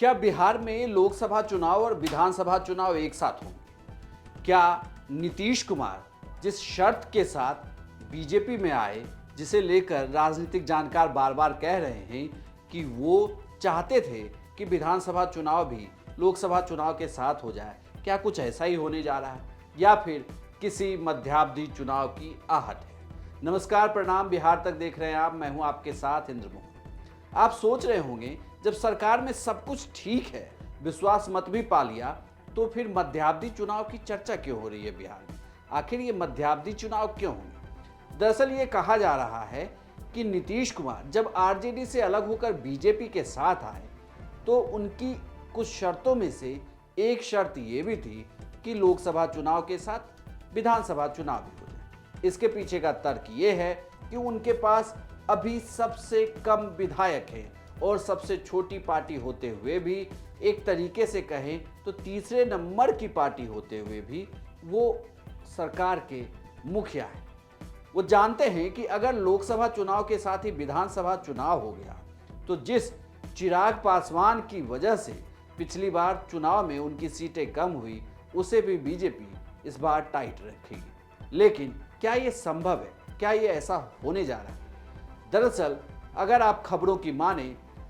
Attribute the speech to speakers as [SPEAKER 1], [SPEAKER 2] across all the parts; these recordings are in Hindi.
[SPEAKER 1] क्या बिहार में लोकसभा चुनाव और विधानसभा चुनाव एक साथ होंगे? क्या नीतीश कुमार जिस शर्त के साथ बीजेपी में आए, जिसे लेकर राजनीतिक जानकार बार बार कह रहे हैं कि वो चाहते थे कि विधानसभा चुनाव भी लोकसभा चुनाव के साथ हो जाए, क्या कुछ ऐसा ही होने जा रहा है या फिर किसी मध्यावधि चुनाव की आहट है? नमस्कार, प्रणाम, बिहार तक देख रहे हैं आप। मैं हूं आपके साथ इंद्र मोहन। आप सोच रहे होंगे, जब सरकार में सब कुछ ठीक है, विश्वास मत भी पा लिया, तो फिर मध्यावधि चुनाव की चर्चा क्यों हो रही है बिहार में? आखिर ये मध्यावधि चुनाव क्यों होंगे? दरअसल ये कहा जा रहा है कि नीतीश कुमार जब आरजेडी से अलग होकर बीजेपी के साथ आए, तो उनकी कुछ शर्तों में से एक शर्त ये भी थी कि लोकसभा चुनाव के साथ विधानसभा चुनाव भी हो जाए। इसके पीछे का तर्क ये है कि उनके पास अभी सबसे कम विधायक हैं और सबसे छोटी पार्टी होते हुए भी, एक तरीके से कहें तो तीसरे नंबर की पार्टी होते हुए भी, वो सरकार के मुखिया हैं। वो जानते हैं कि अगर लोकसभा चुनाव के साथ ही विधानसभा चुनाव हो गया, तो जिस चिराग पासवान की वजह से पिछली बार चुनाव में उनकी सीटें कम हुई, उसे भी बीजेपी इस बार टाइट रखेगी। लेकिन क्या ये संभव है? क्या ये ऐसा होने जा रहा है? दरअसल अगर आप खबरों की माने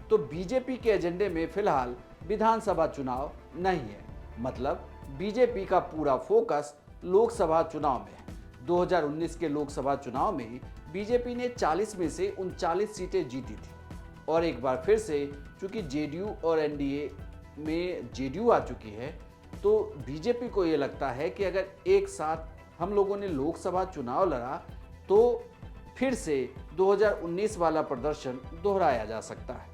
[SPEAKER 1] तो बीजेपी के एजेंडे में फिलहाल विधानसभा चुनाव नहीं है। मतलब बीजेपी का पूरा फोकस लोकसभा चुनाव में है। 2019 के लोकसभा चुनाव में बीजेपी ने 40 में से 39 सीटें जीती थी और एक बार फिर से चूंकि जेडीयू और एनडीए में जेडीयू आ चुकी है, तो बीजेपी को ये लगता है कि अगर एक साथ हम लोगों ने लोकसभा चुनाव लड़ा तो फिर से 2019 वाला प्रदर्शन दोहराया जा सकता है।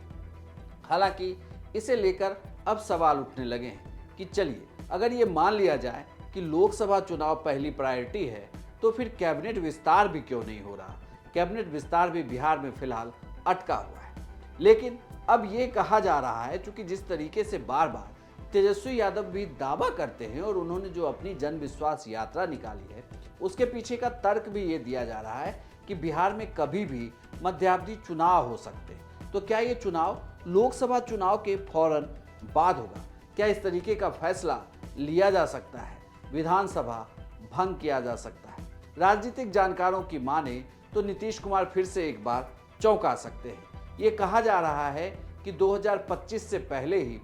[SPEAKER 1] हालांकि इसे लेकर अब सवाल उठने लगे हैं कि चलिए, अगर ये मान लिया जाए कि लोकसभा चुनाव पहली प्रायोरिटी है, तो फिर कैबिनेट विस्तार भी क्यों नहीं हो रहा? कैबिनेट विस्तार भी बिहार में फिलहाल अटका हुआ है। लेकिन अब ये कहा जा रहा है, चूंकि जिस तरीके से बार बार तेजस्वी यादव भी दावा करते हैं और उन्होंने जो अपनी जन विश्वास यात्रा निकाली है, उसके पीछे का तर्क भी ये दिया जा रहा है कि बिहार में कभी भी मध्यावधि चुनाव हो सकते हैं। तो क्या ये चुनाव लोकसभा चुनाव के फौरन बाद होगा? क्या इस तरीके का फैसला लिया जा सकता है? विधानसभा भंग किया जा सकता है? राजनीतिक जानकारों की माने तो नीतीश कुमार फिर से एक बार चौंका सकते हैं। ये कहा जा रहा है कि 2025 से पहले ही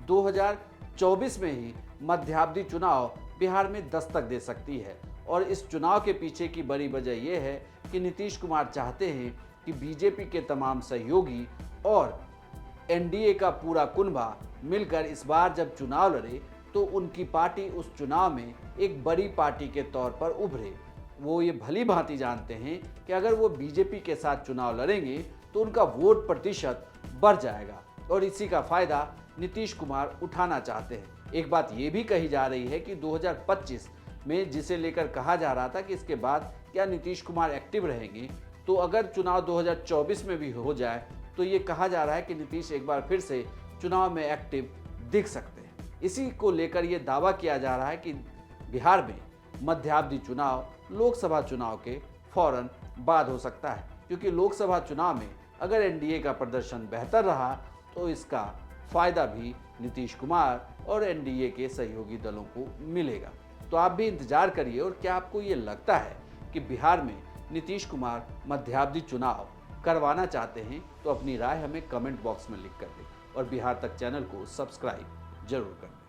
[SPEAKER 1] 2024 में ही मध्यावधि चुनाव बिहार में दस्तक दे सकती है। और इस चुनाव के पीछे की बड़ी वजह यह है कि नीतीश कुमार चाहते हैं कि बीजेपी के तमाम सहयोगी और एनडीए का पूरा कुनबा मिलकर इस बार जब चुनाव लड़े, तो उनकी पार्टी उस चुनाव में एक बड़ी पार्टी के तौर पर उभरे। वो ये भली भांति जानते हैं कि अगर वो बीजेपी के साथ चुनाव लड़ेंगे तो उनका वोट प्रतिशत बढ़ जाएगा और इसी का फायदा नीतीश कुमार उठाना चाहते हैं। एक बात ये भी कही जा रही है कि 2025 में, जिसे लेकर कहा जा रहा था कि इसके बाद क्या नीतीश कुमार एक्टिव रहेंगे, तो अगर चुनाव 2024 में भी हो जाए तो ये कहा जा रहा है कि नीतीश एक बार फिर से चुनाव में एक्टिव दिख सकते हैं। इसी को लेकर ये दावा किया जा रहा है कि बिहार में मध्यावधि चुनाव लोकसभा चुनाव के फौरन बाद हो सकता है, क्योंकि लोकसभा चुनाव में अगर एनडीए का प्रदर्शन बेहतर रहा तो इसका फायदा भी नीतीश कुमार और एनडीए के सहयोगी दलों को मिलेगा। तो आप भी इंतजार करिए। और क्या आपको ये लगता है कि बिहार में नीतीश कुमार मध्यावधि चुनाव करवाना चाहते हैं? तो अपनी राय हमें कमेंट बॉक्स में लिख कर दें और बिहार तक चैनल को सब्सक्राइब जरूर करें।